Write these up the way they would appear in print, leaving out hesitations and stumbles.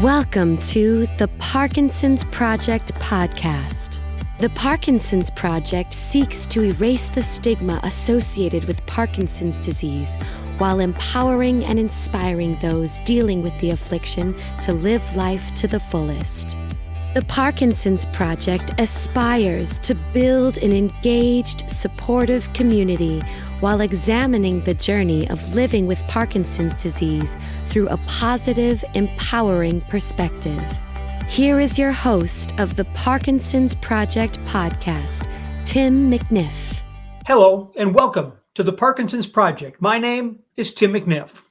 Welcome to the Parkinson's Project podcast. The Parkinson's Project seeks to erase the stigma associated with Parkinson's disease while empowering and inspiring those dealing with the affliction to live life to the fullest. The Parkinson's Project aspires to build an engaged, supportive community while examining the journey of living with Parkinson's disease through a positive, empowering perspective. Here is your host of the Parkinson's Project podcast, Tim McNiff. Hello, and welcome to the Parkinson's Project. My name is Tim McNiff.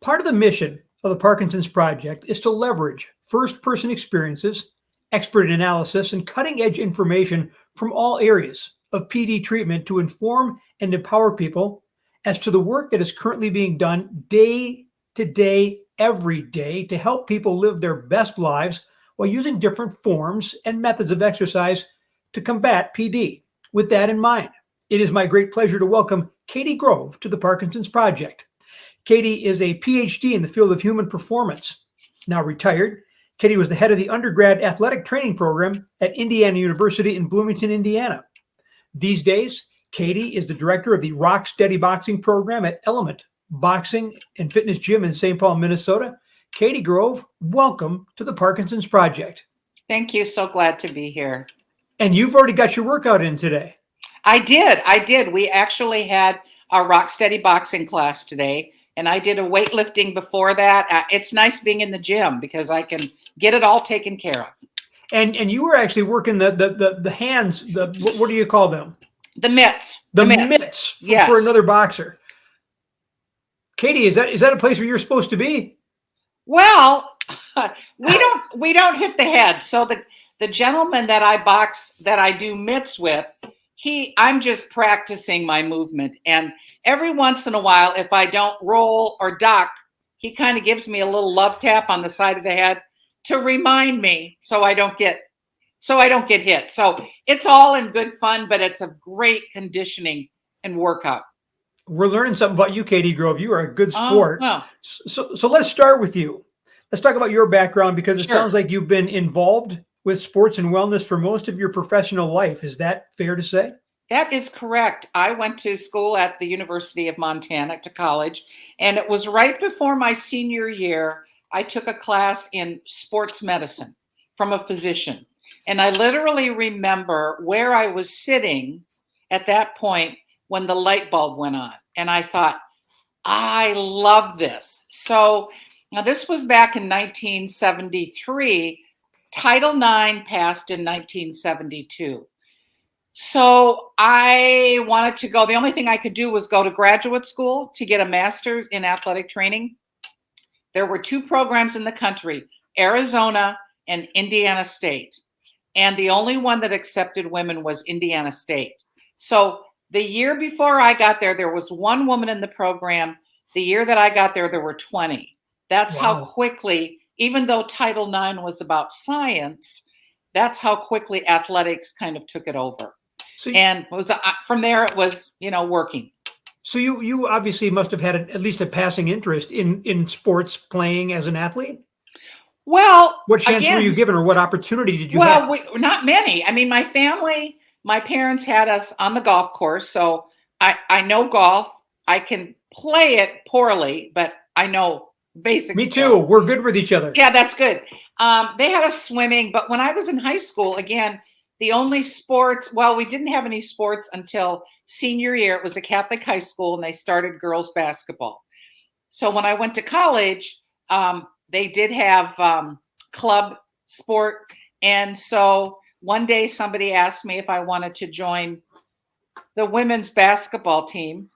Part of the mission of the Parkinson's Project is to leverage first-person experiences, expert analysis, and cutting-edge information from all areas of PD treatment to inform and empower people as to the work that is currently being done day to day, every day, to help people live their best lives while using different forms and methods of exercise to combat PD. With that in mind, it is my great pleasure to welcome Katie Grove to the Parkinson's Project. Katie is a PhD in the field of human performance. Now retired, Katie was the head of the undergrad athletic training program at Indiana University in Bloomington, Indiana. These days, Katie is the director of the Rock Steady Boxing program at Element Boxing and Fitness Gym in St. Paul, Minnesota. Katie Grove, welcome to the Parkinson's Project. Thank you. So glad to be here. And you've already got your workout in today. I did. We actually had a Rock Steady Boxing class today, and I did a weightlifting before that. It's nice being in the gym because I can get it all taken care of. And you were actually working the hands, what do you call them? The mitts. The mitts Yes. For another boxer. Katie, is that a place where you're supposed to be? Well, we don't hit the head. So the gentleman that I box, that I do mitts with, I'm just practicing my movement. And every once in a while, if I don't roll or duck, he kind of gives me a little love tap on the side of the head to remind me so I don't get hit. So it's all in good fun, but it's a great conditioning and workout. We're learning something about you, Katie Grove. You are a good sport. Oh. So let's start with you. Let's talk about your background because it Sure. sounds like you've been involved with sports and wellness for most of your professional life. Is that fair to say? That is correct. I went to school at the University of Montana to college, and it was right before my senior year. I took a class in sports medicine from a physician. And I literally remember where I was sitting at that point when the light bulb went on. And I thought, I love this. So now this was back in 1973. Title IX passed in 1972. So I wanted to go. The only thing I could do was go to graduate school to get a master's in athletic training. There were two programs in the country, Arizona and Indiana State. And the only one that accepted women was Indiana State. So the year before I got there, there was one woman in the program. The year that I got there, there were 20. That's Wow. how quickly, even though Title IX was about science, that's how quickly athletics kind of took it over. And it was from there, it was, working. So you obviously must have had at least a passing interest in sports playing as an athlete? Well, what chance were you given, or what opportunity did you have? Well, not many. I mean, my family, my parents had us on the golf course, so I know golf. I can play it poorly, but I know basics. Me too. We're good with each other. Yeah, that's good. They had us swimming, but when I was in high school, again, the only sports, we didn't have any sports until senior year. It was a Catholic high school, and they started girls basketball. So when I went to college, they did have club sport. And so one day somebody asked me if I wanted to join the women's basketball team,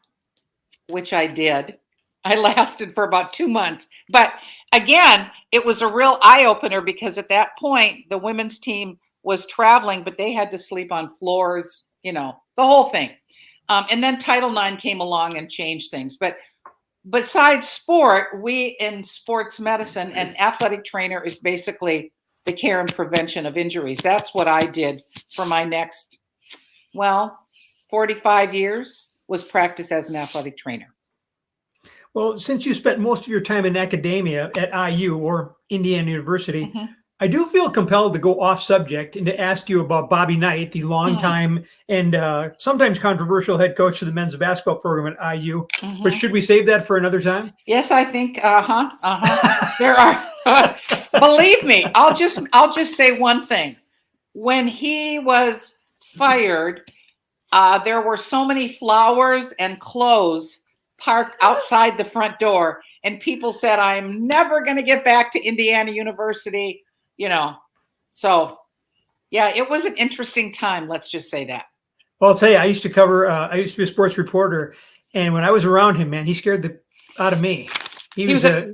which I did. I lasted for about 2 months. But again, it was a real eye-opener because at that point, the women's team was traveling, but they had to sleep on floors, the whole thing. And then Title IX came along and changed things. But besides sport, we in sports medicine, an athletic trainer is basically the care and prevention of injuries. That's what I did for my next, 45 years was practice as an athletic trainer. Well, since you spent most of your time in academia at IU or Indiana University, I do feel compelled to go off subject and to ask you about Bobby Knight, the longtime and sometimes controversial head coach of the men's basketball program at IU. But should we save that for another time? Yes, I think. There are. Believe me, I'll just say one thing. When he was fired, there were so many flowers and clothes parked outside the front door, and people said, "I'm never going to get back to Indiana University." So yeah, it was an interesting time. Let's just say that. Well, I'll tell you, I used to be a sports reporter, and when I was around him, man, he scared the out of me. He's a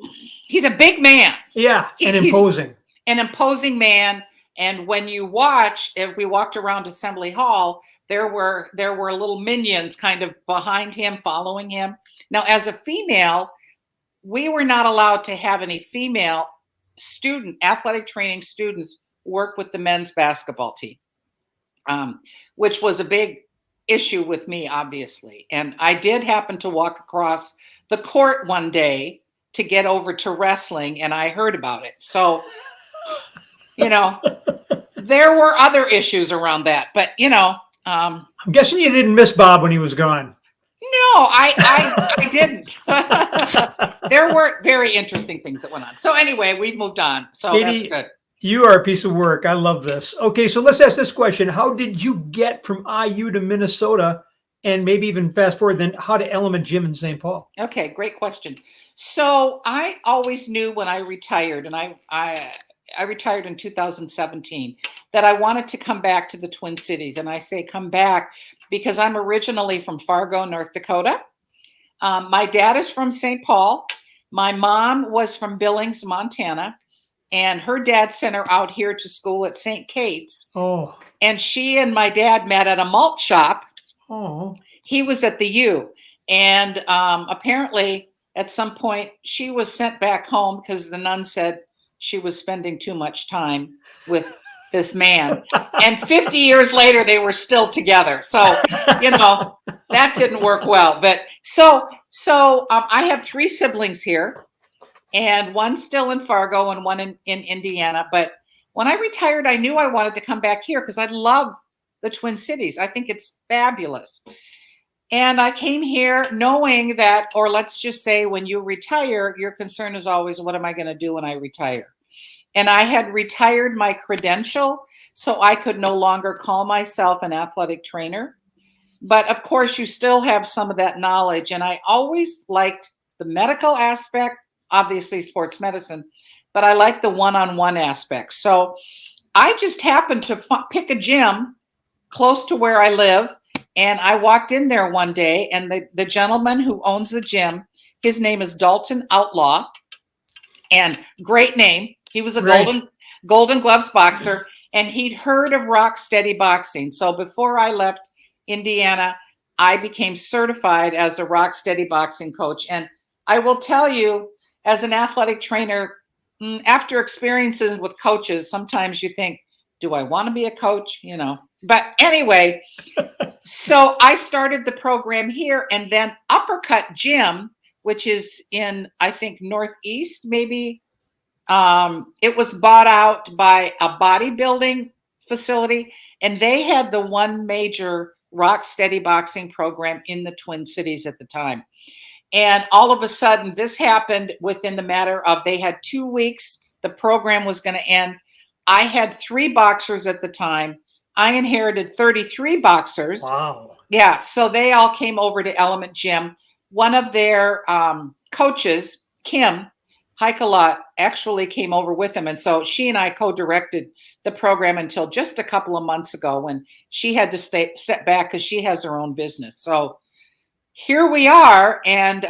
big man. Yeah, and imposing. An imposing man. And when you watch, if we walked around Assembly Hall, there were little minions kind of behind him, following him. Now, as a female, we were not allowed to have any female athletic training students work with the men's basketball team, which was a big issue with me, obviously. And I did happen to walk across the court one day to get over to wrestling, and I heard about it. So, there were other issues around that, but I'm guessing you didn't miss Bob when he was gone. No, I didn't. There were very interesting things that went on. So anyway, we've moved on. So Katie, that's good. You are a piece of work. I love this. Okay, so let's ask this question. How did you get from IU to Minnesota, and maybe even fast forward then how to Element Gym in St. Paul? Okay, great question. So I always knew when I retired, and I retired in 2017, that I wanted to come back to the Twin Cities. And I say come back because I'm originally from Fargo, North Dakota. My dad is from St. Paul. My mom was from Billings, Montana. And her dad sent her out here to school at St. Kate's. Oh. And she and my dad met at a malt shop. Oh. He was at the U. And apparently, at some point, she was sent back home because the nun said she was spending too much time with this man. And 50 years later, they were still together. So, that didn't work well. But so I have 3 siblings here, and one still in Fargo and one in Indiana. But when I retired, I knew I wanted to come back here because I love the Twin Cities. I think it's fabulous. And I came here knowing that, or let's just say when you retire, your concern is always, what am I going to do when I retire? And I had retired my credential, so I could no longer call myself an athletic trainer. But of course, you still have some of that knowledge. And I always liked the medical aspect, obviously sports medicine, but I like the one-on-one aspect. So I just happened to pick a gym close to where I live. And I walked in there one day, and the gentleman who owns the gym, his name is Dalton Outlaw, and great name. He was a golden gloves boxer, and he'd heard of Rock Steady Boxing. So before I left Indiana, I became certified as a Rock Steady Boxing coach. And I will tell you, as an athletic trainer, after experiences with coaches, sometimes you think, do I want to be a coach? But anyway, so I started the program here, and then Uppercut Gym, which is in, I think, Northeast, maybe. It was bought out by a bodybuilding facility, and they had the one major Rock Steady Boxing program in the Twin Cities at the time. And all of a sudden, this happened within the matter of, they had 2 weeks. The program was going to end. I had 3 boxers at the time. I inherited 33 boxers. Wow. Yeah. So they all came over to Element Gym. One of their coaches, Kim Heikalot, actually came over with them. And so she and I co-directed the program until just a couple of months ago, when she had to step back because she has her own business. So here we are. And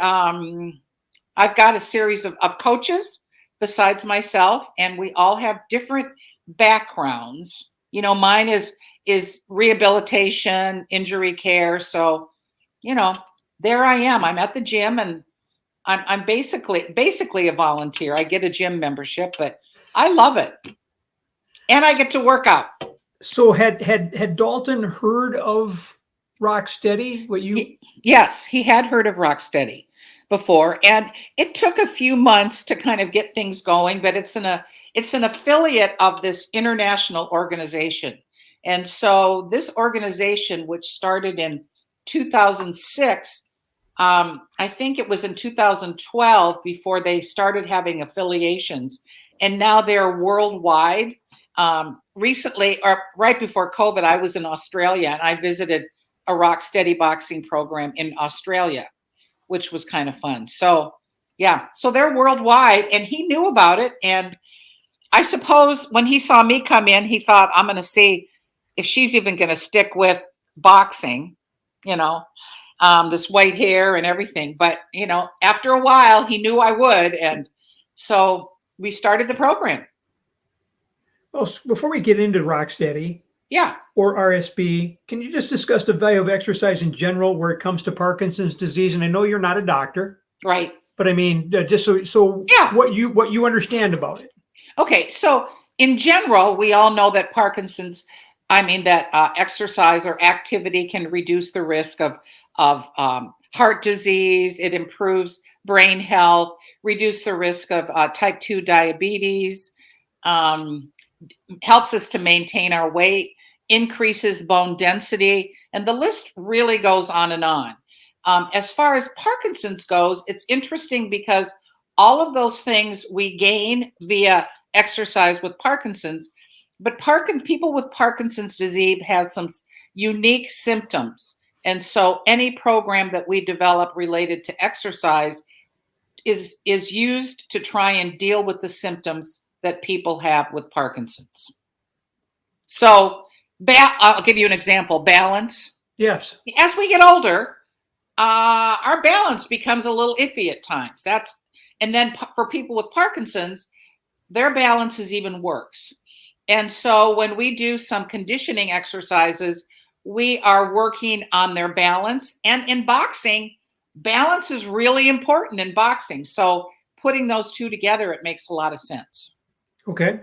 I've got a series of coaches besides myself, and we all have different backgrounds. Mine is rehabilitation, injury care. So, there I am. I'm at the gym, and I'm basically a volunteer. I get a gym membership, but I love it. And I get to work out. So had Dalton heard of Rock Steady? Yes, he had heard of Rock Steady. before, and it took a few months to kind of get things going, but it's an affiliate of this international organization. And so this organization, which started in 2006, I think it was in 2012 before they started having affiliations, and now they're worldwide. Recently, or right before COVID, I was in Australia and I visited a rock steady boxing program in Australia, which was kind of fun. So, yeah, so they're worldwide, and he knew about it. And I suppose when he saw me come in, he thought, I'm going to see if she's even going to stick with boxing, you know, this white hair and everything. But, after a while, he knew I would. And so we started the program. Well, before we get into Rocksteady Yeah. or RSB, can you just discuss the value of exercise in general where it comes to Parkinson's disease? And I know you're not a doctor, Right. but I mean, just so Yeah. what you understand about it. Okay. So in general, we all know that exercise or activity can reduce the risk of heart disease. It improves brain health, reduce the risk of type 2 diabetes, helps us to maintain our weight, increases bone density, and the list really goes on and on. As far as Parkinson's goes, it's interesting because all of those things we gain via exercise with Parkinson's, but people with Parkinson's disease has some unique symptoms. And so any program that we develop related to exercise is used to try and deal with the symptoms that people have with Parkinson's. So I'll give you an example. Balance. Yes. As we get older, our balance becomes a little iffy at times. And then for people with Parkinson's, their balance is even worse. And so when we do some conditioning exercises, we are working on their balance. And in boxing, balance is really important in boxing. So putting those two together, it makes a lot of sense. Okay.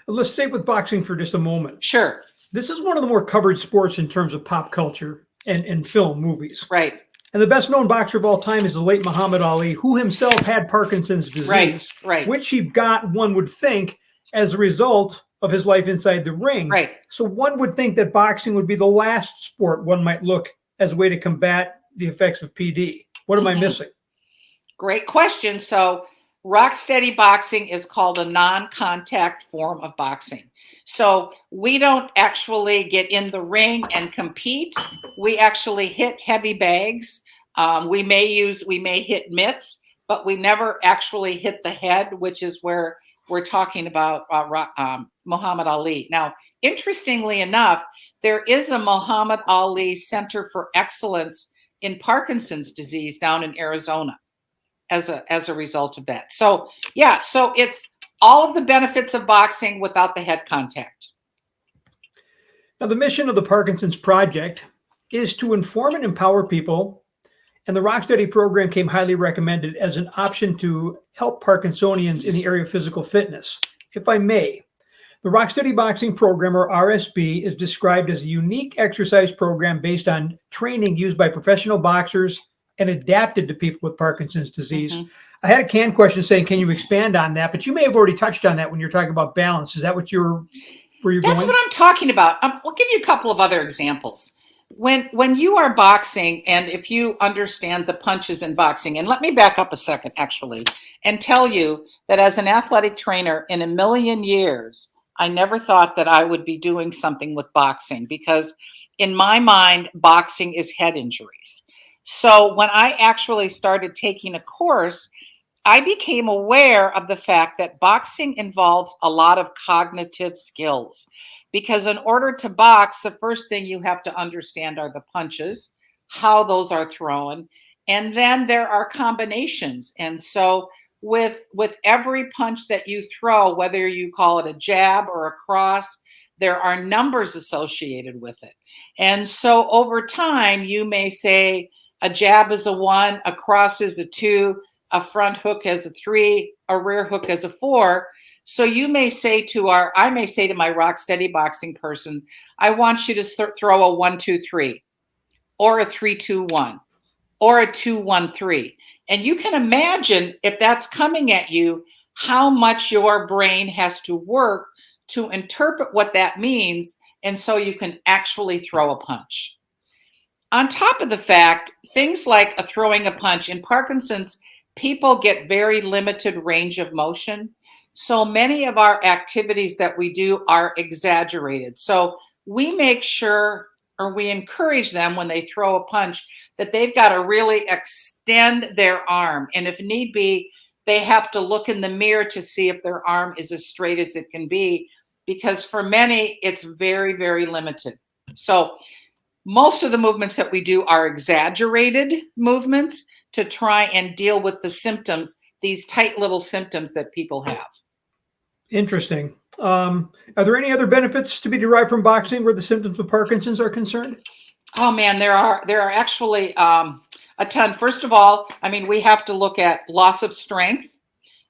Let's stay with boxing for just a moment. Sure. This is one of the more covered sports in terms of pop culture and film, movies. Right. And the best known boxer of all time is the late Muhammad Ali, who himself had Parkinson's disease, right. which he got, one would think, as a result of his life inside the ring. Right. So one would think that boxing would be the last sport one might look as a way to combat the effects of PD. What am I missing? Great question. So rock steady boxing is called a non-contact form of boxing. So we don't actually get in the ring and compete. We actually hit heavy bags. We may hit mitts, but we never actually hit the head, which is where we're talking about Muhammad Ali. Now, interestingly enough, there is a Muhammad Ali Center for Excellence in Parkinson's disease down in Arizona as a result of that. So yeah, so it's all of the benefits of boxing without the head contact. Now, the mission of the Parkinson's Project is to inform and empower people, and the Rocksteady program came highly recommended as an option to help Parkinsonians in the area of physical fitness. If I may, the Rocksteady Boxing Program, or RSB, is described as a unique exercise program based on training used by professional boxers and adapted to people with Parkinson's disease. Mm-hmm. I had a canned question saying, can you expand on that? But you may have already touched on that when you're talking about balance. Is that where you're going? That's what I'm talking about. I'll give you a couple of other examples. When you are boxing, and if you understand the punches in boxing, and let me back up a second, actually, and tell you that as an athletic trainer in a million years, I never thought that I would be doing something with boxing, because in my mind, boxing is head injuries. So when I actually started taking a course, I became aware of the fact that boxing involves a lot of cognitive skills, because in order to box, the first thing you have to understand are the punches, how those are thrown, and then there are combinations. And so with every punch that you throw, whether you call it a jab or a cross, there are numbers associated with it. And so over time, you may say a jab is a 1, a cross is a 2, a front hook as a 3, a rear hook as a 4. So you may say I may say to my rock steady boxing person, I want you to throw a 1-2-3, or a 3-2-1, or a 2-1-3. And you can imagine if that's coming at you, how much your brain has to work to interpret what that means. And so you can actually throw a punch. On top of the fact, things like throwing a punch in Parkinson's, people get very limited range of motion. So many of our activities that we do are exaggerated. So we make sure, or we encourage them when they throw a punch, that they've got to really extend their arm. And if need be, they have to look in the mirror to see if their arm is as straight as it can be, because for many, it's very, very limited. So most of the movements that we do are exaggerated movements to try and deal with the symptoms, these tight little symptoms that people have. Interesting. Are there any other benefits to be derived from boxing where the symptoms of Parkinson's are concerned? Oh man, there are actually a ton. First of all, I mean, we have to look at loss of strength,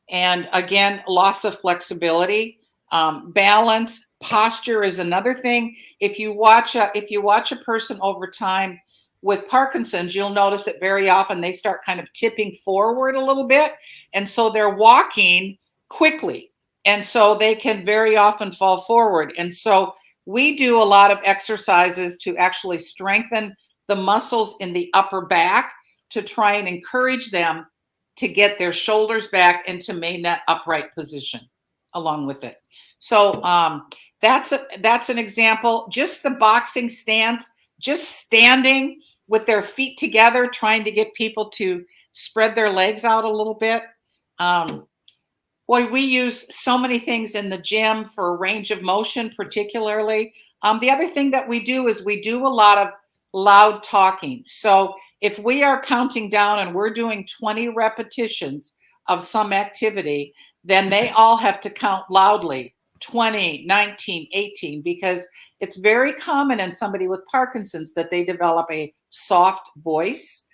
and again, loss of flexibility, balance, posture is another thing. If you watch a person over time with Parkinson's, you'll notice that very often they start kind of tipping forward a little bit, and so they're walking quickly, and so they can very often fall forward. And so we do a lot of exercises to actually strengthen the muscles in the upper back to try and encourage them to get their shoulders back and to maintain that upright position along with it. So that's an example. Just the boxing stance, just standing with their feet together, trying to get people to spread their legs out a little bit. Boy, we use so many things in the gym for range of motion, particularly. The other thing that we do is we do a lot of loud talking. So if we are counting down and we're doing 20 repetitions of some activity, then they all have to count loudly, 20, 19, 18, because it's very common in somebody with Parkinson's that they develop a soft voice,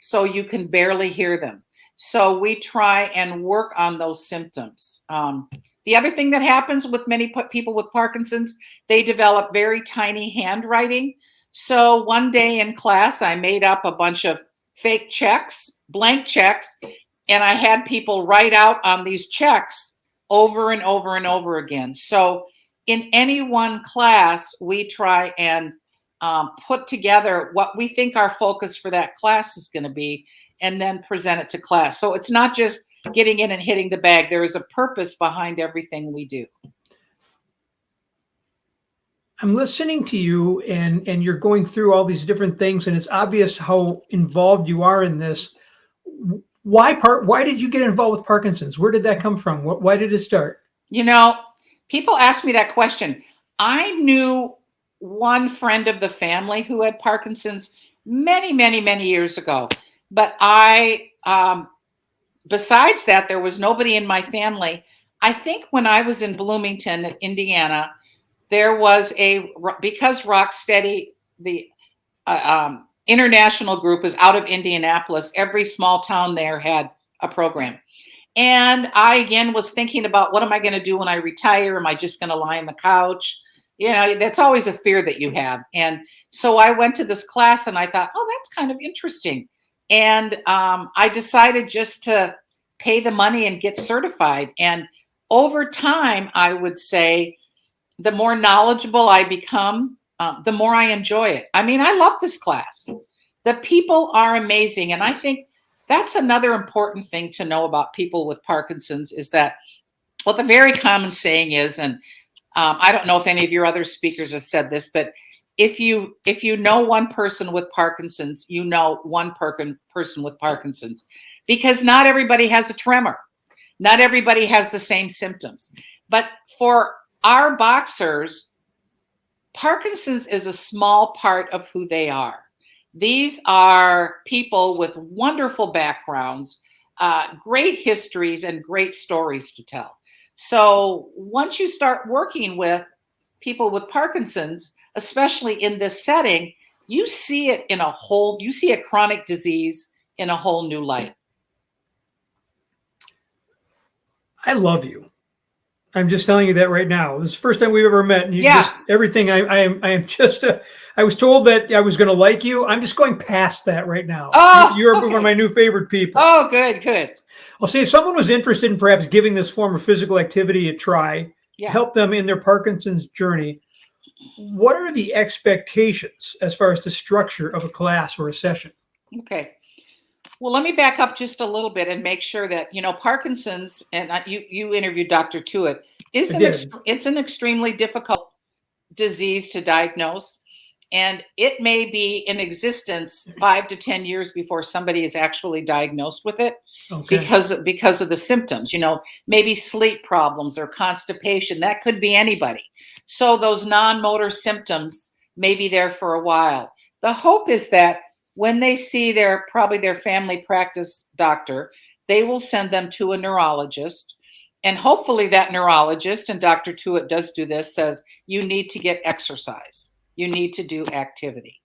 so you can barely hear them. So we try and work on those symptoms. The other thing that happens with many people with Parkinson's, they develop very tiny handwriting. So one day in class, I made up a bunch of fake checks, blank checks, and I had people write out on these checks over and over and over again. So in any one class, we try and put together what we think our focus for that class is going to be, and then present it to class. So it's not just getting in and hitting the bag. There is a purpose behind everything we do. I'm listening to you and you're going through all these different things, and it's obvious how involved you are in this. Why did you get involved with Parkinson's? Where did that come from? Why did it start? You know, people ask me that question. I knew one friend of the family who had Parkinson's many, many, many years ago. But besides that, there was nobody in my family. I think when I was in Bloomington, Indiana, there was because Rocksteady, the international group, is out of Indianapolis. Every small town there had a program. And I, again, was thinking about, what am I going to do when I retire? Am I just going to lie on the couch? You know, that's always a fear that you have. And so I went to this class and I thought, oh, that's kind of interesting. And I decided just to pay the money and get certified. And over time, I would say the more knowledgeable I become, the more I enjoy it. I mean, I love this class. The people are amazing. And I think that's another important thing to know about people with Parkinson's, is that, well, the very common saying is, and I don't know if any of your other speakers have said this, but if you know one person with Parkinson's, you know one person with Parkinson's, because not everybody has a tremor. Not everybody has the same symptoms. But for our boxers, Parkinson's is a small part of who they are. These are people with wonderful backgrounds, great histories, and great stories to tell. So once you start working with people with Parkinson's, especially in this setting, you see a chronic disease in a whole new light. I love you. I'm just telling you that right now. This is the first time we've ever met, and you Yeah. just everything. I am just. I was told that I was going to like you. I'm just going past that right now. Oh, You're okay. one of my new favorite people. Oh, good. I'll say if someone was interested in perhaps giving this form of physical activity a try to Yeah. help them in their Parkinson's journey, what are the expectations as far as the structure of a class or a session? Okay. Well, let me back up just a little bit and make sure that, Parkinson's, and you interviewed Dr. Tuitt, I did. it's an extremely difficult disease to diagnose. And it may be in existence 5 to 10 years before somebody is actually diagnosed with it Okay. because of the symptoms, maybe sleep problems or constipation. That could be anybody. So those non-motor symptoms may be there for a while. The hope is that when they see probably their family practice doctor, they will send them to a neurologist. And hopefully that neurologist, and Dr. Tuitt does do this, says you need to get exercise. You need to do activity.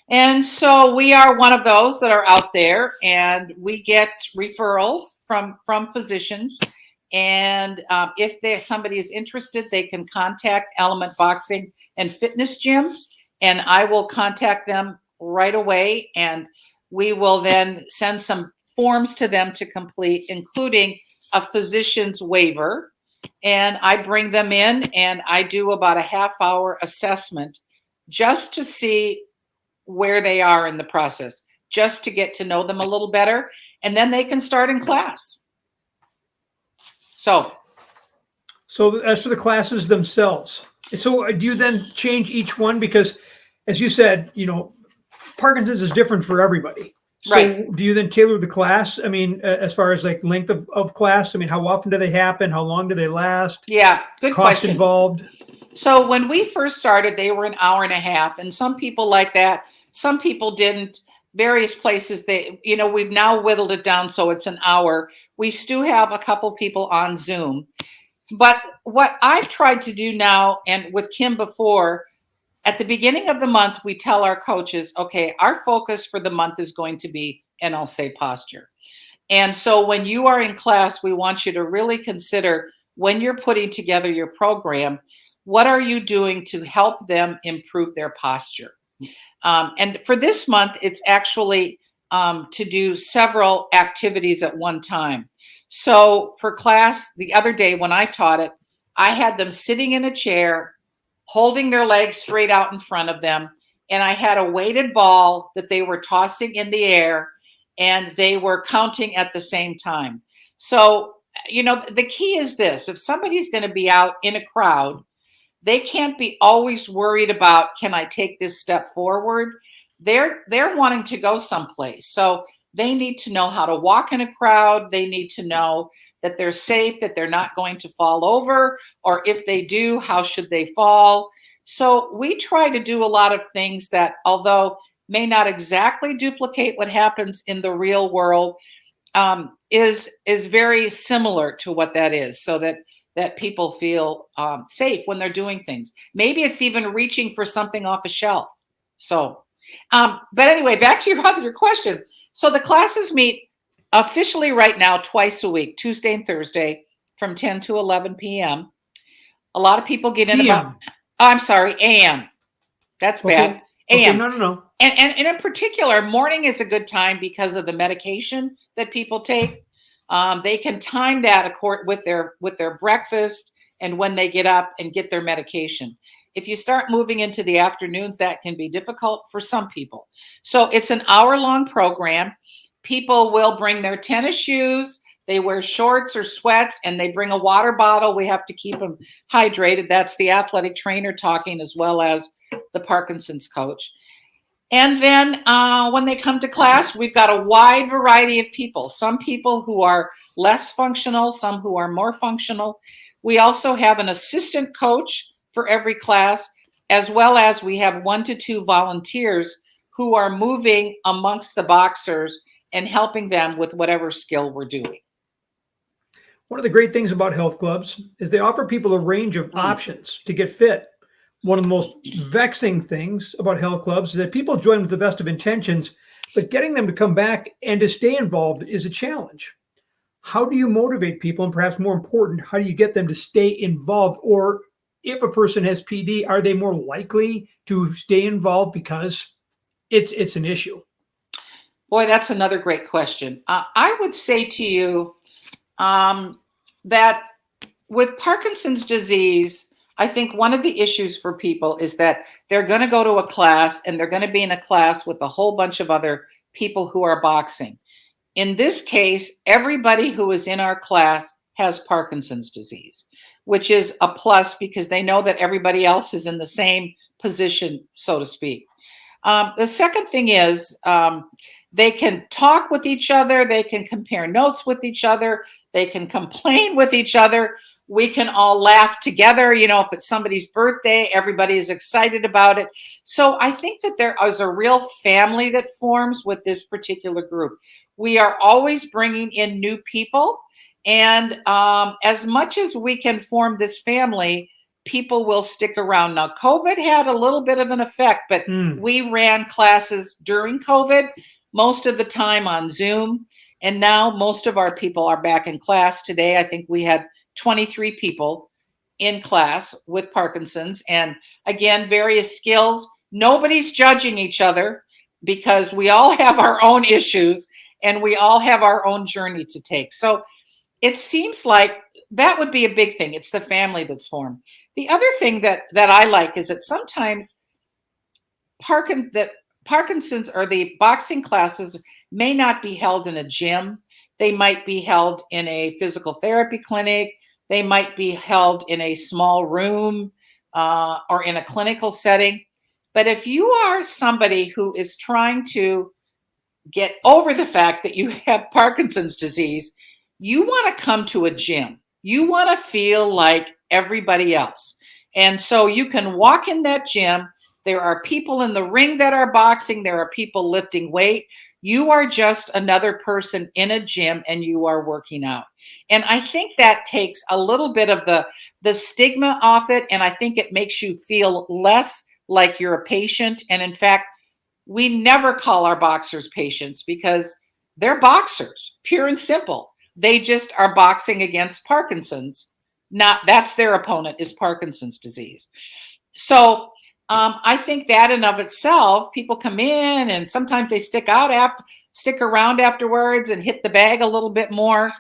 And so we are one of those that are out there, and we get referrals from physicians. And if somebody is interested, they can contact Element Boxing and Fitness Gym, and I will contact them right away. And we will then send some forms to them to complete, including a physician's waiver. And I bring them in and I do about a half-hour assessment just to see where they are in the process, just to get to know them a little better. And then they can start in class. So as for the classes themselves, so do you then change each one? Because as you said, Parkinson's is different for everybody. So right. Do you then tailor the class? I mean, as far as like length of class, I mean, how often do they happen? How long do they last? Yeah, good Cost question. involved? So when we first started, they were an hour and a half, and some people like that. Some people didn't. Various places, we've now whittled it down so it's an hour. We still have a couple people on Zoom. But what I've tried to do now, and with Kim before, at the beginning of the month, we tell our coaches, okay, our focus for the month is going to be, and I'll say posture. And so when you are in class, we want you to really consider when you're putting together your program, what are you doing to help them improve their posture? And for this month, it's actually to do several activities at one time. So for class, the other day when I taught it, I had them sitting in a chair, holding their legs straight out in front of them. And I had a weighted ball that they were tossing in the air, and they were counting at the same time. So, the key is this: if somebody's going to be out in a crowd, they can't be always worried about, can I take this step forward? They're wanting to go someplace. So they need to know how to walk in a crowd. They need to know that they're safe, that they're not going to fall over, or if they do, how should they fall? So we try to do a lot of things that, although may not exactly duplicate what happens in the real world, is very similar to what that is, so that people feel safe when they're doing things. Maybe it's even reaching for something off a shelf. So, but anyway, back to your question. So the classes meet officially right now twice a week, Tuesday and Thursday, from 10 to 11 p.m. A lot of people get in about, I'm sorry, a.m. That's bad. A.m. Okay, no. And in particular, morning is a good time because of the medication that people take. They can time that with their breakfast and when they get up and get their medication. If you start moving into the afternoons, that can be difficult for some people. So it's an hour-long program. People will bring their tennis shoes. They wear shorts or sweats, and they bring a water bottle. We have to keep them hydrated. That's the athletic trainer talking, as well as the Parkinson's coach. And then when they come to class, we've got a wide variety of people. Some people who are less functional, some who are more functional. We also have an assistant coach for every class, as well as we have 1 to 2 volunteers who are moving amongst the boxers and helping them with whatever skill we're doing. One of the great things about health clubs is they offer people a range of options to get fit. One of the most vexing things about health clubs is that people join with the best of intentions, but getting them to come back and to stay involved is a challenge. how do you motivate people? And perhaps more important, how do you get them to stay involved? Or if a person has PD, are they more likely to stay involved because it's an issue? Boy, that's another great question. I would say to you that with Parkinson's disease, I think one of the issues for people is that they're going to go to a class and they're going to be in a class with a whole bunch of other people who are boxing. In this case, everybody who is in our class has Parkinson's disease, which is a plus because they know that everybody else is in the same position, so to speak. The second thing is they can talk with each other. They can compare notes with each other. They can complain with each other. We can all laugh together. You know, if it's somebody's birthday, everybody is excited about it. So I think that there is a real family that forms with this particular group. We are always bringing in new people. And as much as we can form this family, people will stick around. Now, COVID had a little bit of an effect, but we ran classes during COVID, most of the time on Zoom. And now most of our people are back in class today. I think we had 23 people in class with Parkinson's. And again, various skills. Nobody's judging each other because we all have our own issues and we all have our own journey to take. So it seems like that would be a big thing. It's the family that's formed. The other thing that I like is that sometimes Parkinson's or the boxing classes may not be held in a gym. They might be held in a physical therapy clinic. They might be held in a small room or in a clinical setting. But if you are somebody who is trying to get over the fact that you have Parkinson's disease, you want to come to a gym. You want to feel like everybody else. And so you can walk in that gym. There are people in the ring that are boxing. There are people lifting weight. You are just another person in a gym and you are working out. And I think that takes a little bit of the stigma off it. And I think it makes you feel less like you're a patient. And in fact, we never call our boxers patients because they're boxers, pure and simple. They just are boxing against Parkinson's. That's their opponent is Parkinson's disease. So I think that in of itself, people come in and sometimes they stick around afterwards and hit the bag a little bit more.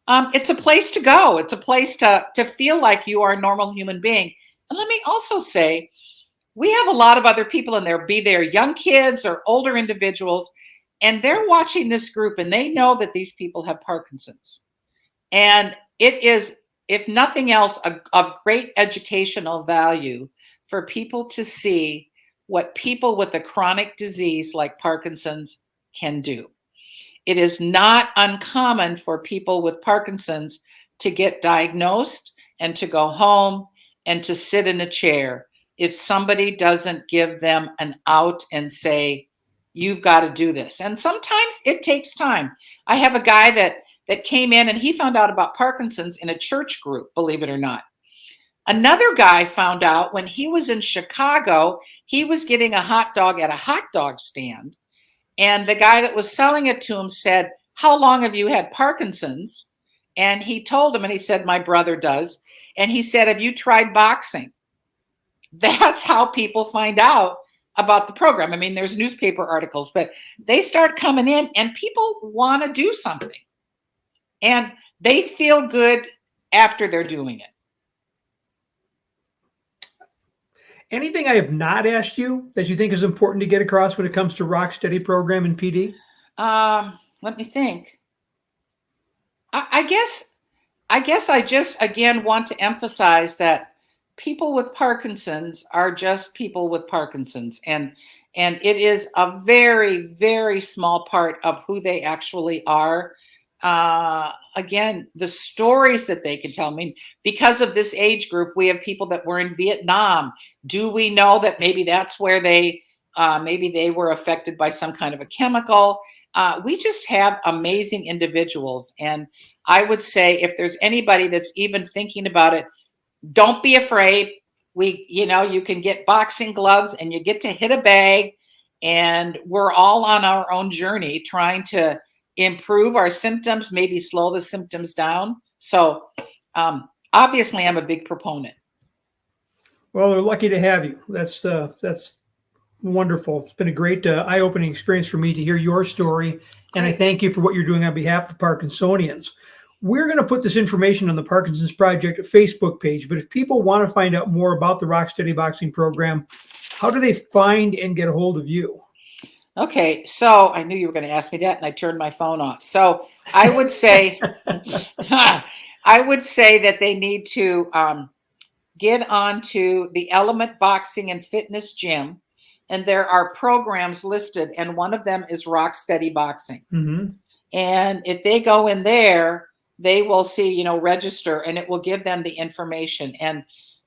It's a place to go. It's a place to feel like you are a normal human being. And let me also say, we have a lot of other people in there, be they young kids or older individuals, and they're watching this group and they know that these people have Parkinson's. And it is, if nothing else, of great educational value for people to see what people with a chronic disease like Parkinson's can do. It is not uncommon for people with Parkinson's to get diagnosed and to go home and to sit in a chair if somebody doesn't give them an out and say, you've got to do this. And sometimes it takes time. I have a guy that came in and he found out about Parkinson's in a church group, believe it or not. Another guy found out when he was in Chicago, he was getting a hot dog at a hot dog stand. And the guy that was selling it to him said, how long have you had Parkinson's? And he told him, and he said, my brother does. And he said, have you tried boxing? That's how people find out about the program. I mean, there's newspaper articles, but they start coming in and people want to do something. And they feel good after they're doing it. Anything I have not asked you that you think is important to get across when it comes to Rocksteady program and PD? Let me think. I guess I just, again, want to emphasize that people with Parkinson's are just people with Parkinson's. And it is a very, very small part of who they actually are. Again, the stories that they can tell. I mean, because of this age group, we have people that were in Vietnam. Do we know that maybe that's where maybe they were affected by some kind of a chemical? We just have amazing individuals. And I would say if there's anybody that's even thinking about it, don't be afraid. You can get boxing gloves and you get to hit a bag, and we're all on our own journey trying to improve our symptoms, maybe slow the symptoms down. So obviously, I'm a big proponent. Well, we're lucky to have you. That's wonderful. It's been a great eye-opening experience for me to hear your story, and I thank you for what you're doing on behalf of Parkinsonians. We're going to put this information on the Parkinson's Project Facebook page, but if people want to find out more about the Rocksteady Boxing program, how do they find and get a hold of you? Okay, so I knew you were going to ask me that, and I turned my phone off. So I would say, I would say that they need to get onto the Element Boxing and Fitness Gym, and there are programs listed, and one of them is Rocksteady Boxing. Mm-hmm. And if they go in there, they will see, register, and it will give them the information. And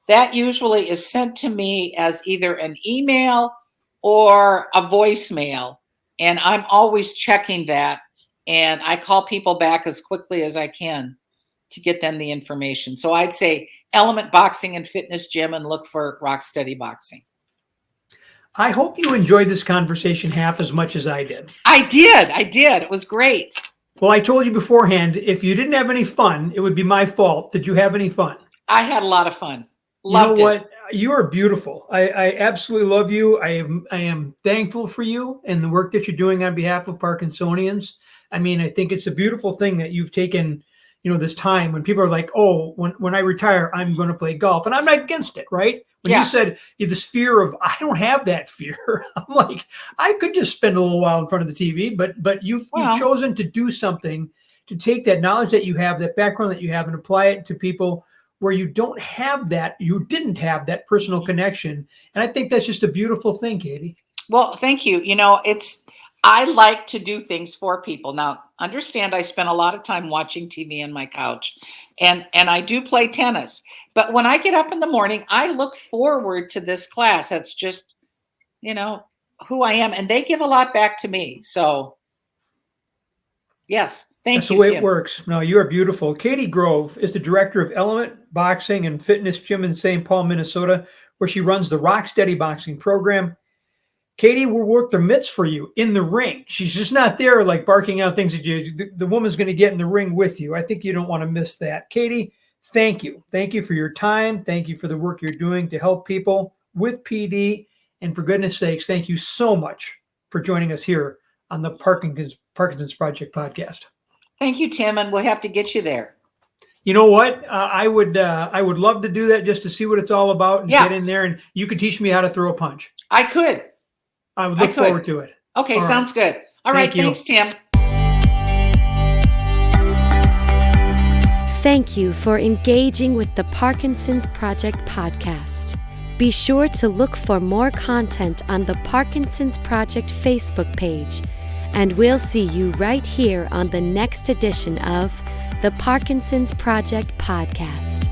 that usually is sent to me as either an email or a voicemail. And I'm always checking that. And I call people back as quickly as I can to get them the information. So I'd say Element Boxing and Fitness Gym and look for Rocksteady Boxing. I hope you enjoyed this conversation half as much as I did. I did. It was great. Well, I told you beforehand, if you didn't have any fun, it would be my fault. Did you have any fun? I had a lot of fun. Loved you know what? You are beautiful. I absolutely love you. I am thankful for you and the work that you're doing on behalf of Parkinsonians. I mean, I think it's a beautiful thing that you've taken, this time when people are like, oh, when I retire, I'm going to play golf. And I'm not against it, right? When you said this fear of, I don't have that fear. I'm like, I could just spend a little while in front of the TV, but you've chosen to do something to take that knowledge that you have, that background that you have, and apply it to people where you didn't have that personal connection. And I think that's just a beautiful thing, Katie. Well, thank you. I like to do things for people. Now, understand I spend a lot of time watching TV on my couch, and I do play tennis. But when I get up in the morning, I look forward to this class. That's just, who I am. And they give a lot back to me. So, yes. Thank you, That's the way Tim. it works. No, you are beautiful. Katie Grove is the director of Element Boxing and Fitness Gym in St. Paul, Minnesota, where she runs the Rocksteady Boxing program. Katie will work the mitts for you in the ring. She's just not there like barking out things at you. The woman's going to get in the ring with you. I think you don't want to miss that. Katie, thank you. Thank you for your time. Thank you for the work you're doing to help people with PD. And for goodness sakes, thank you so much for joining us here on the Parkinson's Project podcast. Thank you, Tim, and we'll have to get you there. You know what? I would love to do that just to see what it's all about and get in there, and you could teach me how to throw a punch. I could. I would look forward to it. Okay, sounds good. All right, thanks, Tim. Thank you for engaging with the Parkinson's Project podcast. Be sure to look for more content on the Parkinson's Project Facebook page, and we'll see you right here on the next edition of the Parkinson's Project podcast.